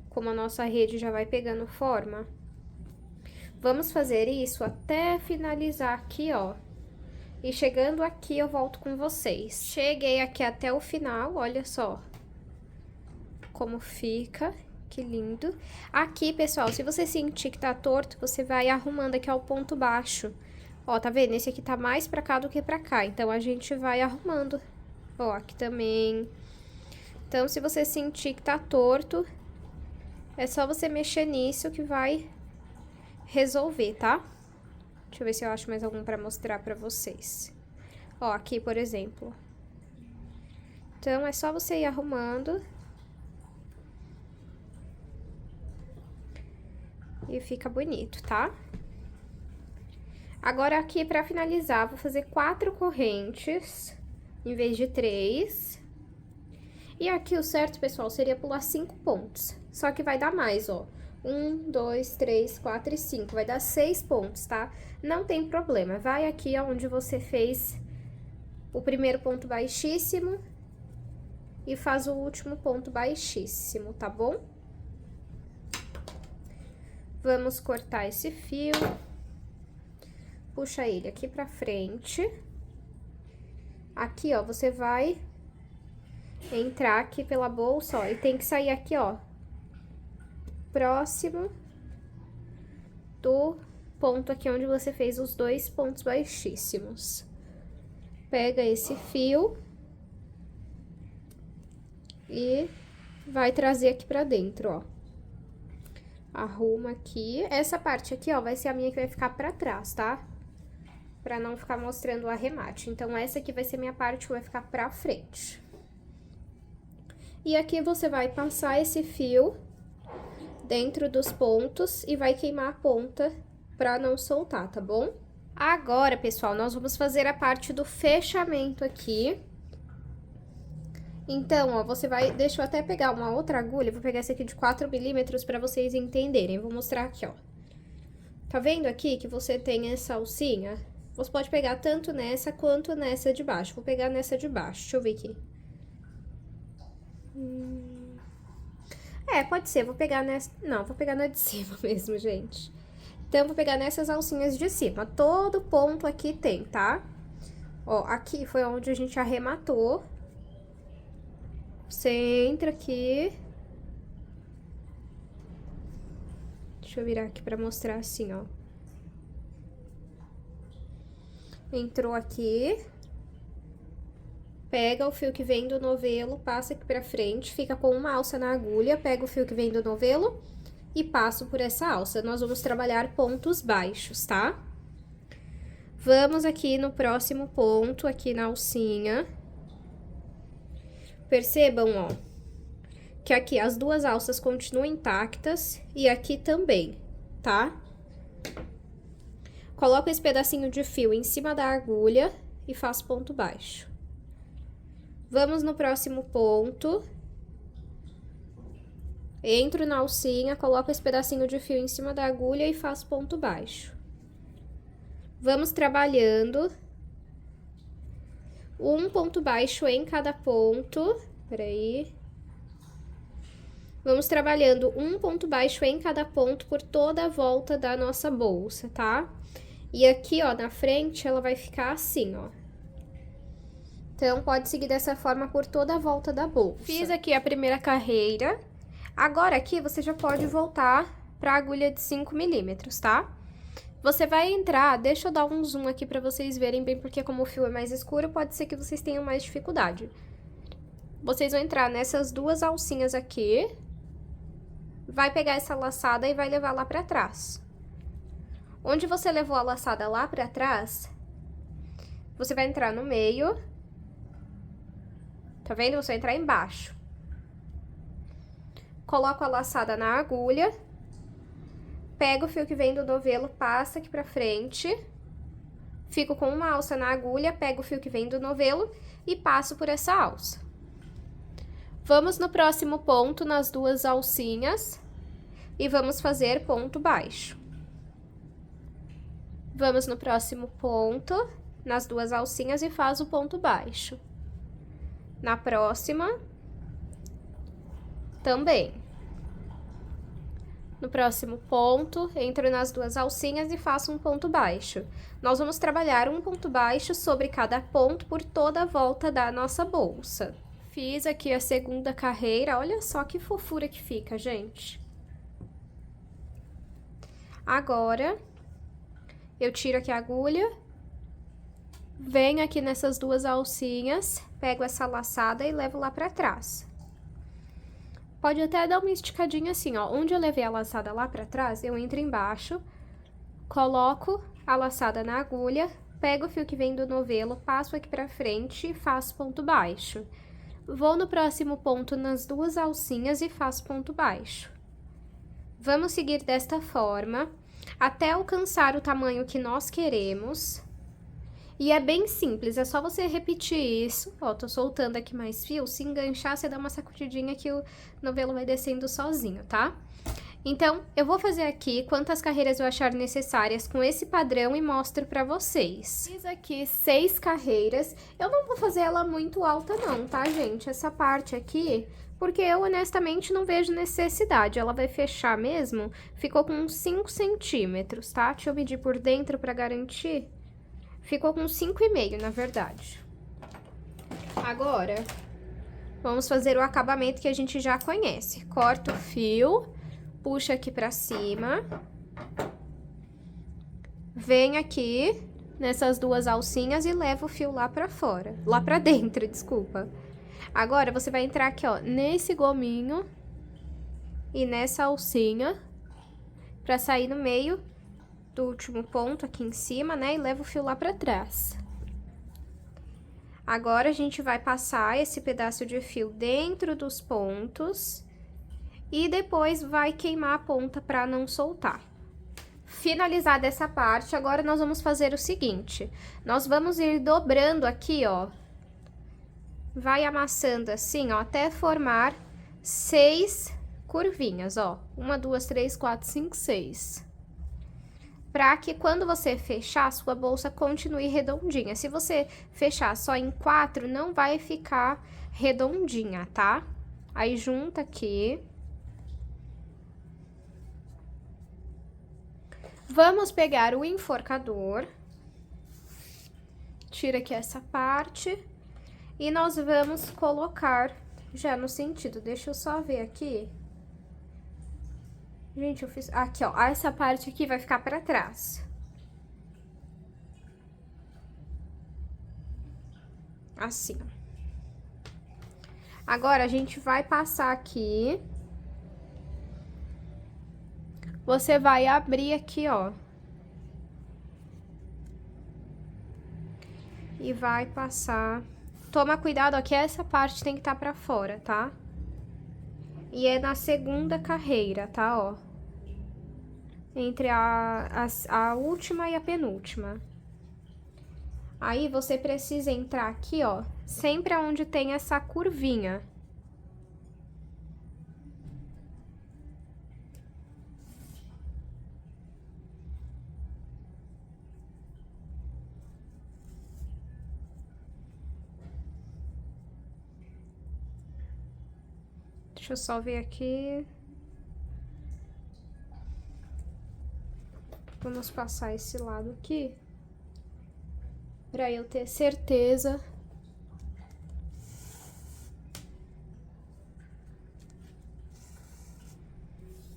Como a nossa rede já vai pegando forma. Vamos fazer isso até finalizar aqui, ó. E chegando aqui, eu volto com vocês. Cheguei aqui até o final, olha só como fica, que lindo. Aqui, pessoal, se você sentir que tá torto, você vai arrumando aqui ao ponto baixo. Ó, tá vendo? Esse aqui tá mais pra cá do que pra cá, então a gente vai arrumando. Ó, aqui também. Então, se você sentir que tá torto, é só você mexer nisso que vai resolver, tá? Deixa eu ver se eu acho mais algum pra mostrar pra vocês. Ó, aqui, por exemplo. Então, é só você ir arrumando. E fica bonito, tá? Agora, aqui, pra finalizar, vou fazer 4 correntes, em vez de 3. E aqui, o certo, pessoal, seria pular 5 pontos. Só que vai dar mais, ó. 1, 2, 3, 4 e 5. Vai dar 6 pontos, tá? Não tem problema. Vai aqui onde você fez o primeiro ponto baixíssimo e faz o último ponto baixíssimo, tá bom? Vamos cortar esse fio. Puxa ele aqui pra frente. Aqui, ó, você vai entrar aqui pela bolsa, ó, e tem que sair aqui, ó, próximo do ponto aqui onde você fez os 2 pontos baixíssimos. Pega esse fio e vai trazer aqui pra dentro, ó. Arruma aqui. Essa parte aqui, ó, vai ser a minha que vai ficar pra trás, tá? Pra não ficar mostrando o arremate. Então, essa aqui vai ser minha parte que vai ficar pra frente. E aqui você vai passar esse fio dentro dos pontos e vai queimar a ponta pra não soltar, tá bom? Agora, pessoal, nós vamos fazer a parte do fechamento aqui. Então, ó, você vai... Deixa eu até pegar uma outra agulha, vou pegar essa aqui de 4 milímetros pra vocês entenderem. Vou mostrar aqui, ó. Tá vendo aqui que você tem essa alcinha? Você pode pegar tanto nessa quanto nessa de baixo. Vou pegar nessa de baixo, deixa eu ver aqui. Pode ser, vou pegar nessa... Não, vou pegar na de cima mesmo, gente. Então, vou pegar nessas alcinhas de cima. Todo ponto aqui tem, tá? Ó, aqui foi onde a gente arrematou. Você entra aqui. Deixa eu virar aqui pra mostrar assim, ó. Entrou aqui. Pega o fio que vem do novelo, passa aqui pra frente, fica com uma alça na agulha, pega o fio que vem do novelo e passo por essa alça. Nós vamos trabalhar pontos baixos, tá? Vamos aqui no próximo ponto, aqui na alcinha. Percebam, ó, que aqui as duas alças continuam intactas e aqui também, tá? Coloco esse pedacinho de fio em cima da agulha e faço ponto baixo. Vamos no próximo ponto. Entro na alcinha, coloco esse pedacinho de fio em cima da agulha e faço ponto baixo. Vamos trabalhando. Um ponto baixo em cada ponto. Peraí. Vamos trabalhando um ponto baixo em cada ponto por toda a volta da nossa bolsa, tá? E aqui, ó, na frente, ela vai ficar assim, ó. Então, pode seguir dessa forma por toda a volta da bolsa. Fiz aqui a primeira carreira. Agora, aqui, você já pode voltar pra agulha de 5 milímetros, tá? Você vai entrar, deixa eu dar um zoom aqui pra vocês verem bem, porque como o fio é mais escuro, pode ser que vocês tenham mais dificuldade. Vocês vão entrar nessas duas alcinhas aqui, vai pegar essa laçada e vai levar lá pra trás. Onde você levou a laçada lá pra trás, você vai entrar no meio, tá vendo? Você vai entrar embaixo. Coloco a laçada na agulha, pego o fio que vem do novelo, passa aqui pra frente, fico com uma alça na agulha, pego o fio que vem do novelo e passo por essa alça. Vamos no próximo ponto, nas duas alcinhas, e vamos fazer ponto baixo. Vamos no próximo ponto, nas duas alcinhas, e faz o ponto baixo. Na próxima, também. No próximo ponto, entro nas duas alcinhas e faço um ponto baixo. Nós vamos trabalhar um ponto baixo sobre cada ponto por toda a volta da nossa bolsa. Fiz aqui a segunda carreira, olha só que fofura que fica, gente. Agora, eu tiro aqui a agulha, venho aqui nessas duas alcinhas, pego essa laçada e levo lá pra trás. Pode até dar uma esticadinha assim, ó. Onde eu levei a laçada lá pra trás, eu entro embaixo, coloco a laçada na agulha, pego o fio que vem do novelo, passo aqui pra frente e faço ponto baixo. Vou no próximo ponto nas duas alcinhas e faço ponto baixo. Vamos seguir desta forma, até alcançar o tamanho que nós queremos. E é bem simples, é só você repetir isso. Ó, tô soltando aqui mais fio, se enganchar, você dá uma sacudidinha que o novelo vai descendo sozinho, tá? Então, eu vou fazer aqui quantas carreiras eu achar necessárias com esse padrão e mostro pra vocês. Fiz aqui 6 carreiras, eu não vou fazer ela muito alta não, tá, gente? Essa parte aqui, porque eu honestamente não vejo necessidade, ela vai fechar mesmo, ficou com uns 5 centímetros, tá? Deixa eu medir por dentro pra garantir. Ficou com 5,5, na verdade. Agora, vamos fazer o acabamento que a gente já conhece. Corta o fio, puxa aqui pra cima. Vem aqui nessas duas alcinhas e leva o fio lá pra fora. Lá pra dentro, desculpa. Agora, você vai entrar aqui, ó, nesse gominho e nessa alcinha pra sair no meio do último ponto aqui em cima, né? E leva o fio lá pra trás. Agora, a gente vai passar esse pedaço de fio dentro dos pontos e depois vai queimar a ponta pra não soltar. Finalizada essa parte, agora nós vamos fazer o seguinte. Nós vamos ir dobrando aqui, ó. Vai amassando assim, ó, até formar 6 curvinhas, ó. 1, 2, 3, 4, 5, 6. para que quando você fechar, sua bolsa continue redondinha. Se você fechar só em 4, não vai ficar redondinha, tá? Aí junta aqui. Vamos pegar o enforcador. Tira aqui essa parte. E nós vamos colocar já no sentido. Deixa eu só ver aqui. Gente, eu fiz... Aqui, ó. Essa parte aqui vai ficar pra trás. Assim, ó. Agora, a gente vai passar aqui. Você vai abrir aqui, ó. E vai passar... Toma cuidado, ó, que essa parte tem que estar pra fora, tá? E é na segunda carreira, tá, ó. Entre a última e a penúltima. Aí, você precisa entrar aqui, ó, sempre aonde tem essa curvinha. Deixa eu só ver aqui. Vamos passar esse lado aqui. Pra eu ter certeza.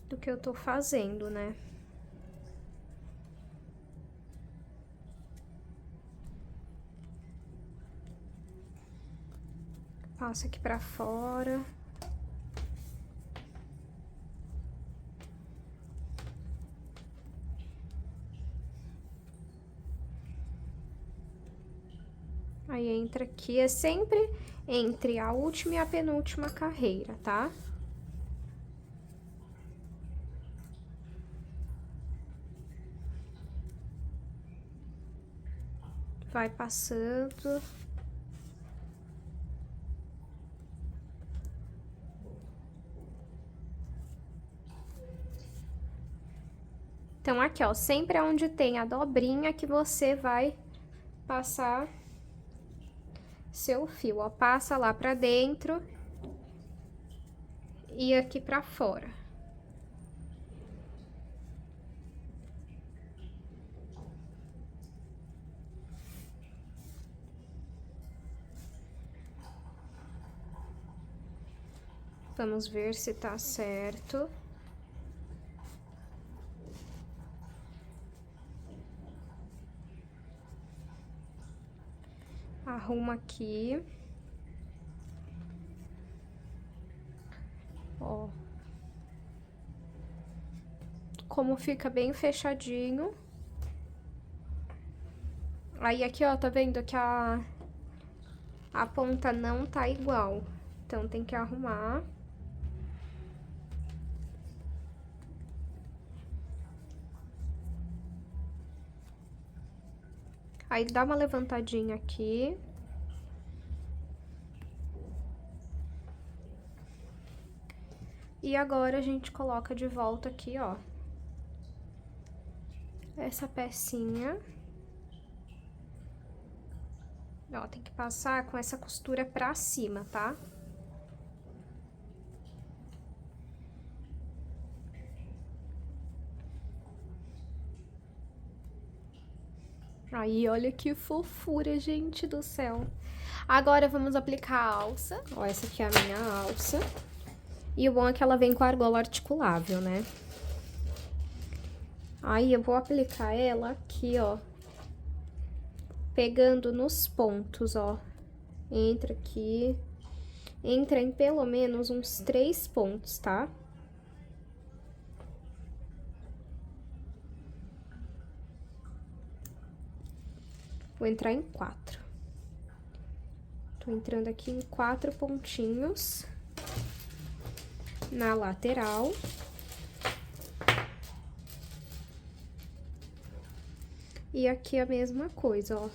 Do que eu tô fazendo, né? Passa aqui pra fora. Aí entra aqui, é sempre entre a última e a penúltima carreira, tá? Vai passando. Então, aqui, ó, sempre é onde tem a dobrinha que você vai passar seu fio, ó. Passa lá pra dentro e aqui pra fora. Vamos ver se tá certo. Arruma aqui. Ó. Como fica bem fechadinho. Aí aqui, ó, tá vendo que a ponta não tá igual. Então, tem que arrumar. Aí, dá uma levantadinha aqui. E agora, a gente coloca de volta aqui, ó. Essa pecinha. Ó, tem que passar com essa costura pra cima, tá? Aí, olha que fofura, gente do céu. Agora, vamos aplicar a alça. Ó, essa aqui é a minha alça. E o bom é que ela vem com a argola articulável, né? Aí, eu vou aplicar ela aqui, ó. Pegando nos pontos, ó. Entra aqui. Entra em pelo menos uns 3 pontos, tá? Vou entrar em 4. Tô entrando aqui em 4 pontinhos. Na lateral. E aqui a mesma coisa, ó.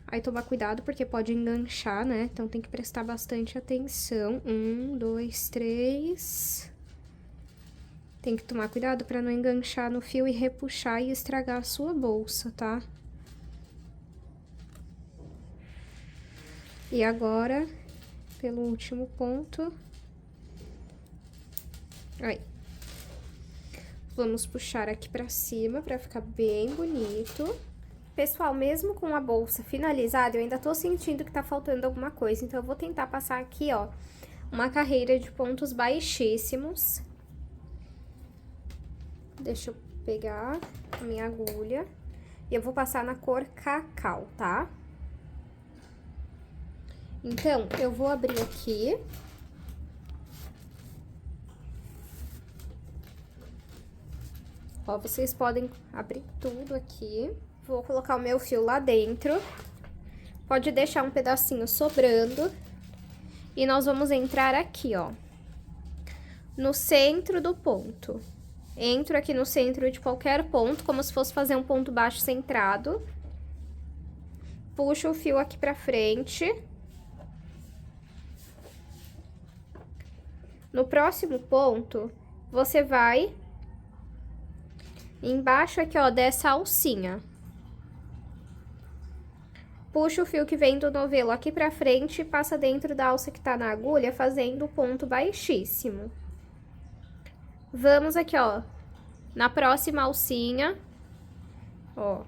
Aí, tomar cuidado, porque pode enganchar, né? Então, tem que prestar bastante atenção. 1, 2, 3. Tem que tomar cuidado pra não enganchar no fio e repuxar e estragar a sua bolsa, tá? E agora, pelo último ponto. Aí. Vamos puxar aqui pra cima pra ficar bem bonito. Pessoal, mesmo com a bolsa finalizada, eu ainda tô sentindo que tá faltando alguma coisa. Então, eu vou tentar passar aqui, ó, uma carreira de pontos baixíssimos. Deixa eu pegar a minha agulha. E eu vou passar na cor cacau, tá? Então, eu vou abrir aqui. Ó, vocês podem abrir tudo aqui. Vou colocar o meu fio lá dentro. Pode deixar um pedacinho sobrando. E nós vamos entrar aqui, ó, no centro do ponto. Entro aqui no centro de qualquer ponto, como se fosse fazer um ponto baixo centrado. Puxo o fio aqui pra frente. No próximo ponto, você vai embaixo aqui, ó, dessa alcinha. Puxa o fio que vem do novelo aqui pra frente e passa dentro da alça que tá na agulha, fazendo o ponto baixíssimo. Vamos aqui, ó, na próxima alcinha, ó,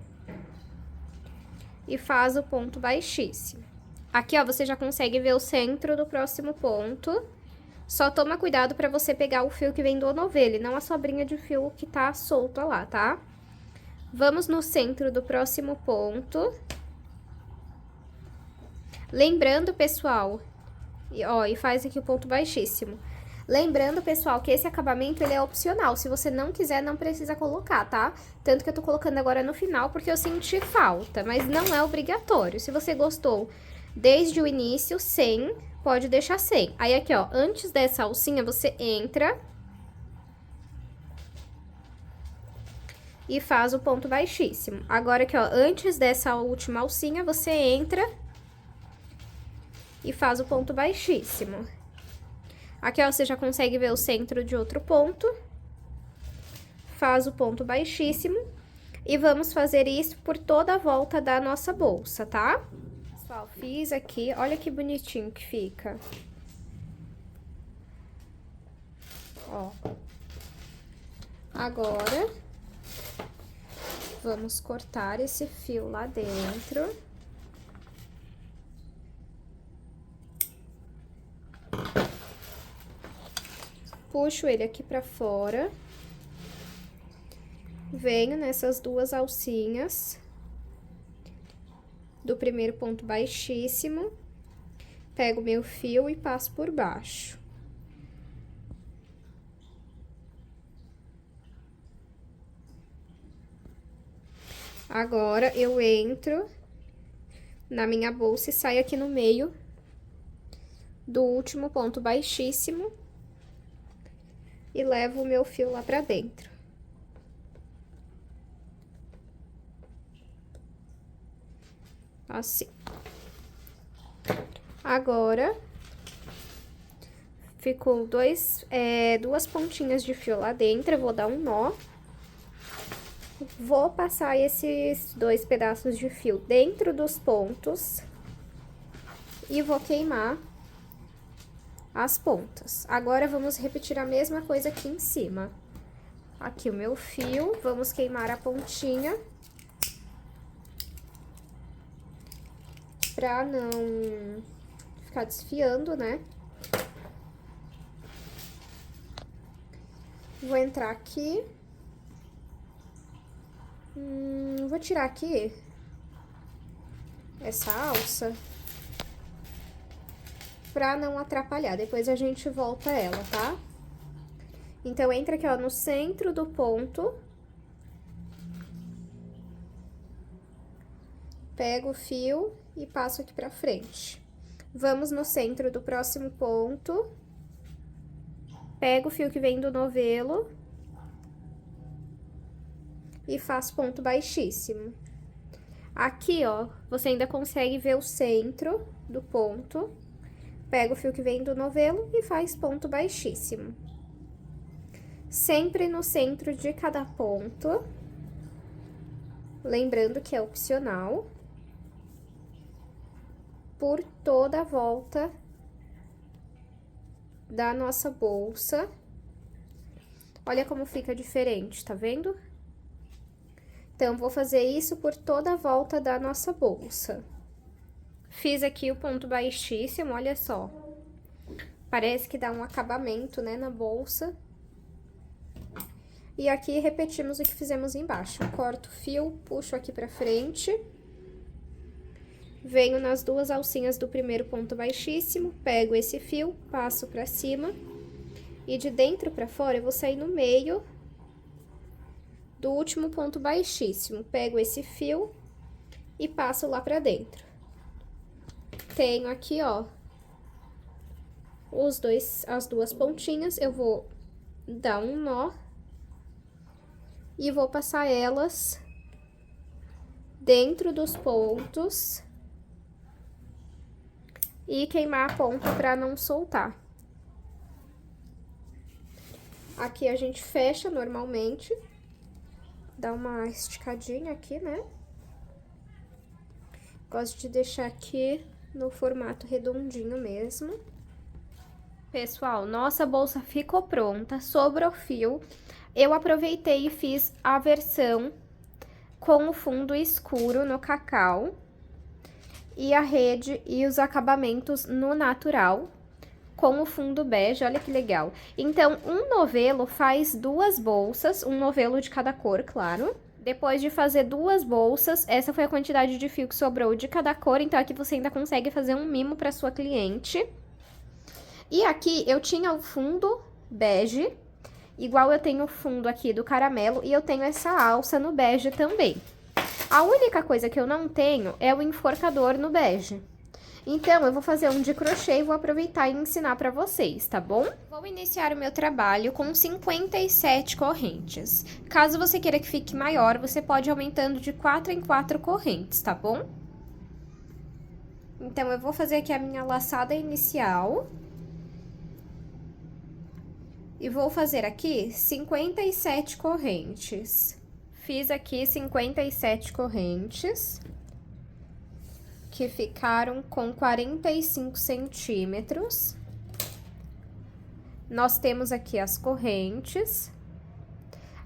e faz o ponto baixíssimo. Aqui, ó, você já consegue ver o centro do próximo ponto. Só toma cuidado pra você pegar o fio que vem do novelo, e não a sobrinha de fio que tá solta lá, tá? Vamos no centro do próximo ponto. Lembrando, pessoal, ó, e faz aqui o ponto baixíssimo. Lembrando, pessoal, que esse acabamento, ele é opcional. Se você não quiser, não precisa colocar, tá? Tanto que eu tô colocando agora no final, porque eu senti falta, mas não é obrigatório. Se você gostou desde o início, sem, pode deixar sem. Aí, aqui, ó, antes dessa alcinha, você entra e faz o ponto baixíssimo. Agora, aqui, ó, antes dessa última alcinha, você entra e faz o ponto baixíssimo. Aqui, ó, você já consegue ver o centro de outro ponto. Faz o ponto baixíssimo. E vamos fazer isso por toda a volta da nossa bolsa, tá? Pessoal, fiz aqui. Olha que bonitinho que fica. Ó. Agora, vamos cortar esse fio lá dentro. Puxo ele aqui pra fora. Venho nessas duas alcinhas do primeiro ponto baixíssimo. Pego meu fio e passo por baixo. Agora, eu entro na minha bolsa e saio aqui no meio do último ponto baixíssimo. E levo o meu fio lá pra dentro. Assim. Agora, ficou duas pontinhas de fio lá dentro, eu vou dar um nó. Vou passar esses 2 pedaços de fio dentro dos pontos. E vou queimar as pontas. Agora, vamos repetir a mesma coisa aqui em cima. Aqui o meu fio, vamos queimar a pontinha. Pra não ficar desfiando, né? Vou entrar aqui. Vou tirar aqui essa alça pra não atrapalhar, depois a gente volta ela, tá? Então, entra aqui, ó, no centro do ponto. Pego o fio e passo aqui pra frente. Vamos no centro do próximo ponto. Pego o fio que vem do novelo. E faço ponto baixíssimo. Aqui, ó, você ainda consegue ver o centro do ponto. Pega o fio que vem do novelo e faz ponto baixíssimo. Sempre no centro de cada ponto. Lembrando que é opcional. Por toda a volta da nossa bolsa. Olha como fica diferente, tá vendo? Então, vou fazer isso por toda a volta da nossa bolsa. Fiz aqui o ponto baixíssimo, olha só. Parece que dá um acabamento, né, na bolsa. E aqui repetimos o que fizemos embaixo. Corto o fio, puxo aqui pra frente. Venho nas duas alcinhas do primeiro ponto baixíssimo, pego esse fio, passo pra cima. E de dentro pra fora, eu vou sair no meio do último ponto baixíssimo. Pego esse fio e passo lá pra dentro. Tenho aqui, ó, as duas pontinhas. Eu vou dar um nó e vou passar elas dentro dos pontos e queimar a ponta pra não soltar. Aqui a gente fecha normalmente. Dá uma esticadinha aqui, né? Gosto de deixar aqui no formato redondinho mesmo. Pessoal, nossa bolsa ficou pronta, sobrou fio. Eu aproveitei e fiz a versão com o fundo escuro no cacau. E a rede e os acabamentos no natural, com o fundo bege, olha que legal. Então, um novelo faz duas bolsas, um novelo de cada cor, claro. Depois de fazer duas bolsas, essa foi a quantidade de fio que sobrou de cada cor, então aqui você ainda consegue fazer um mimo para sua cliente. E aqui eu tinha o fundo bege, igual eu tenho o fundo aqui do caramelo, e eu tenho essa alça no bege também. A única coisa que eu não tenho é o enforcador no bege. Então, eu vou fazer um de crochê e vou aproveitar e ensinar pra vocês, tá bom? Vou iniciar o meu trabalho com 57 correntes. Caso você queira que fique maior, você pode ir aumentando de 4 em 4 correntes, tá bom? Então, eu vou fazer aqui a minha laçada inicial. E vou fazer aqui 57 correntes. Fiz aqui 57 correntes, que ficaram com 45 centímetros. Nós temos aqui as correntes.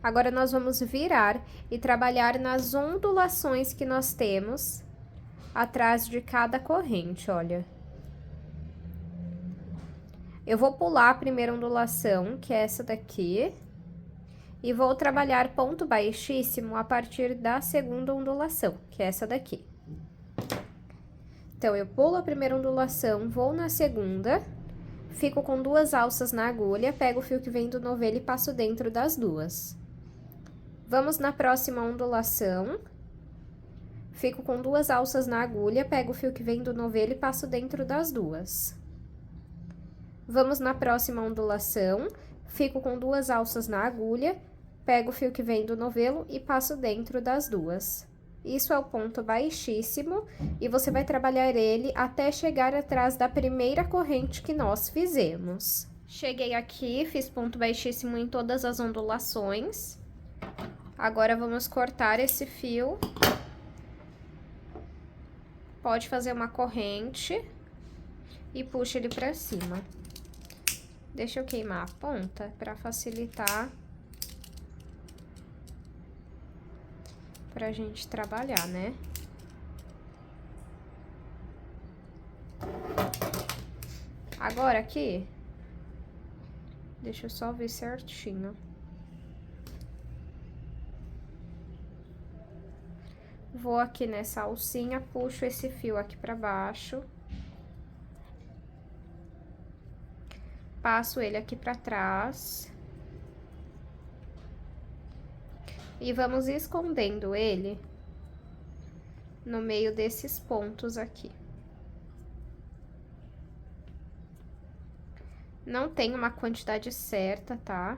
Agora, nós vamos virar e trabalhar nas ondulações que nós temos atrás de cada corrente, olha. Eu vou pular a primeira ondulação, que é essa daqui, e vou trabalhar ponto baixíssimo a partir da segunda ondulação, que é essa daqui. Então, eu pulo a primeira ondulação, vou na segunda, fico com duas alças na agulha, pego o fio que vem do novelo e passo dentro das duas. Vamos na próxima ondulação, fico com duas alças na agulha, pego o fio que vem do novelo e passo dentro das duas. Vamos na próxima ondulação, fico com duas alças na agulha, pego o fio que vem do novelo e passo dentro das duas. Isso é o ponto baixíssimo, e você vai trabalhar ele até chegar atrás da primeira corrente que nós fizemos. Cheguei aqui, fiz ponto baixíssimo em todas as ondulações. Agora, vamos cortar esse fio. Pode fazer uma corrente e puxa ele pra cima. Deixa eu queimar a ponta pra facilitar pra gente trabalhar, né? Agora aqui, deixa eu só ver certinho. Vou aqui nessa alcinha, puxo esse fio aqui pra baixo. Passo ele aqui pra trás. E vamos escondendo ele no meio desses pontos aqui. Não tem uma quantidade certa, tá?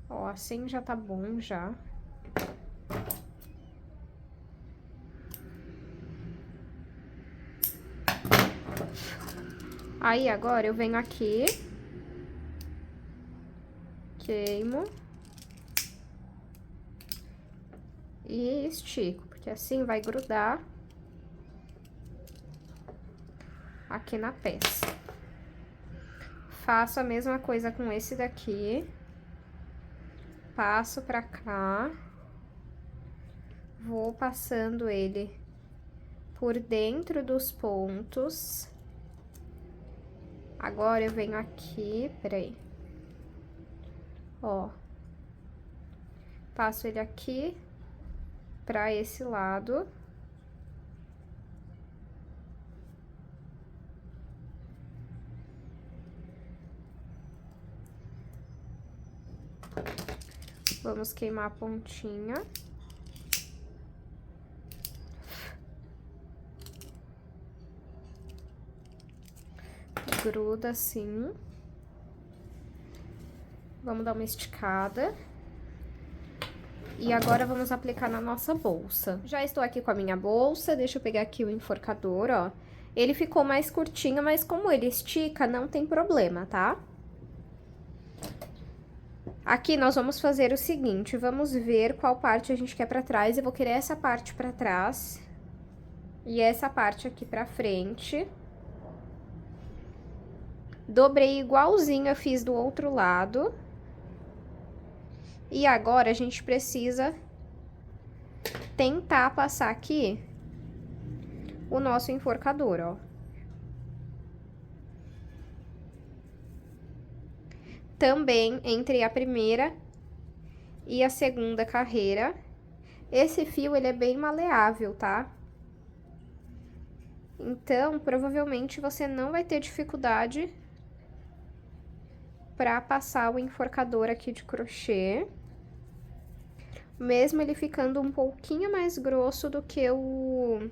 Ó, assim já tá bom, já. Aí, agora, eu venho aqui queimo. E estico, porque assim vai grudar aqui na peça. Faço a mesma coisa com esse daqui. Passo pra cá. Vou passando ele por dentro dos pontos. Agora eu venho aqui, peraí. Ó. Passo ele aqui pra esse lado. Vamos queimar a pontinha. Gruda assim. Vamos dar uma esticada. E agora vamos aplicar na nossa bolsa. Já estou aqui com a minha bolsa, deixa eu pegar aqui o enforcador, ó. Ele ficou mais curtinho, mas como ele estica, não tem problema, tá? Aqui nós vamos fazer o seguinte, vamos ver qual parte a gente quer pra trás. Eu vou querer essa parte pra trás e essa parte aqui pra frente. Dobrei igualzinho eu fiz do outro lado. E agora a gente precisa tentar passar aqui o nosso enforcador, ó. Também entre a primeira e a segunda carreira. Esse fio, ele é bem maleável, tá? Então, provavelmente você não vai ter dificuldade pra passar o enforcador aqui de crochê. Mesmo ele ficando um pouquinho mais grosso do que o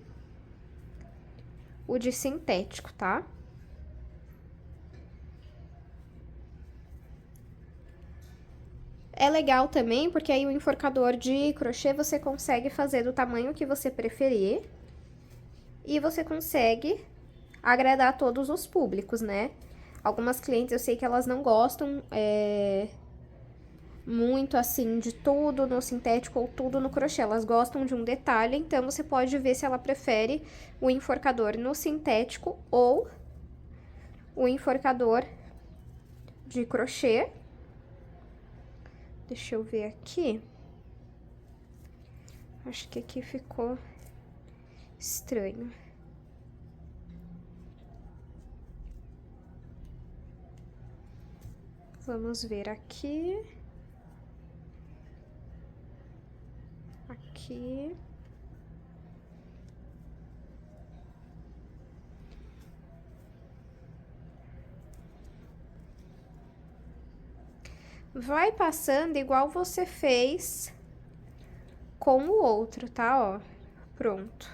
de sintético, tá? É legal também, porque aí o enforcador de crochê você consegue fazer do tamanho que você preferir. E você consegue agradar a todos os públicos, né? Algumas clientes eu sei que elas não gostam muito assim de tudo no sintético ou tudo no crochê. Elas gostam de um detalhe, então você pode ver se ela prefere o enforcador no sintético ou o enforcador de crochê. Deixa eu ver aqui. Acho que aqui ficou estranho. Vamos ver aqui. Aqui. Vai passando igual você fez com o outro, tá? Ó, pronto.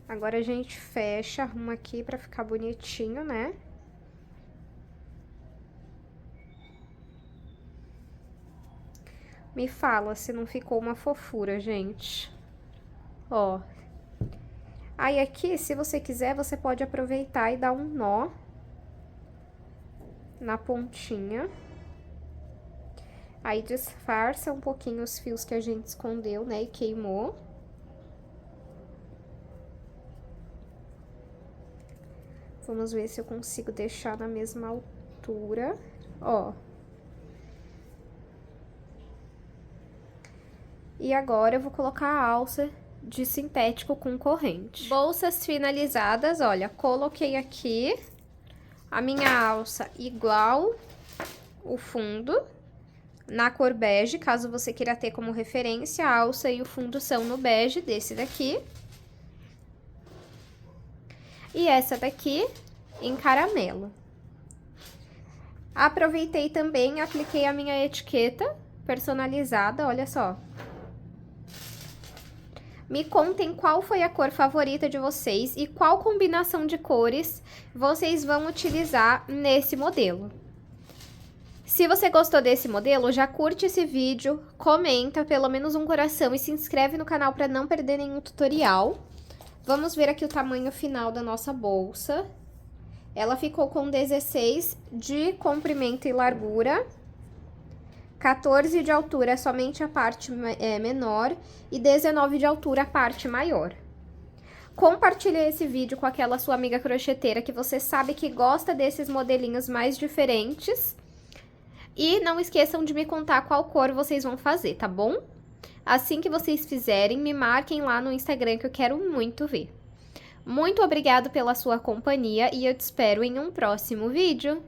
Agora a gente fecha, arruma aqui pra ficar bonitinho, né? Me fala se não ficou uma fofura, gente. Ó. Aí aqui, se você quiser, você pode aproveitar e dar um nó na pontinha. Aí disfarça um pouquinho os fios que a gente escondeu, né, e queimou. Vamos ver se eu consigo deixar na mesma altura, ó. E agora eu vou colocar a alça de sintético com corrente. Bolsas finalizadas, olha, coloquei aqui a minha alça igual o fundo, na cor bege, caso você queira ter como referência, a alça e o fundo são no bege desse daqui. E essa daqui em caramelo. Aproveitei também, apliquei a minha etiqueta personalizada, olha só. Me contem qual foi a cor favorita de vocês e qual combinação de cores vocês vão utilizar nesse modelo. Se você gostou desse modelo, já curte esse vídeo, comenta pelo menos um coração e se inscreve no canal para não perder nenhum tutorial. Vamos ver aqui o tamanho final da nossa bolsa. Ela ficou com 16 de comprimento e largura, 14 de altura somente a parte menor e 19 de altura a parte maior. Compartilhe esse vídeo com aquela sua amiga crocheteira que você sabe que gosta desses modelinhos mais diferentes. E não esqueçam de me contar qual cor vocês vão fazer, tá bom? Assim que vocês fizerem, me marquem lá no Instagram que eu quero muito ver. Muito obrigada pela sua companhia e eu te espero em um próximo vídeo.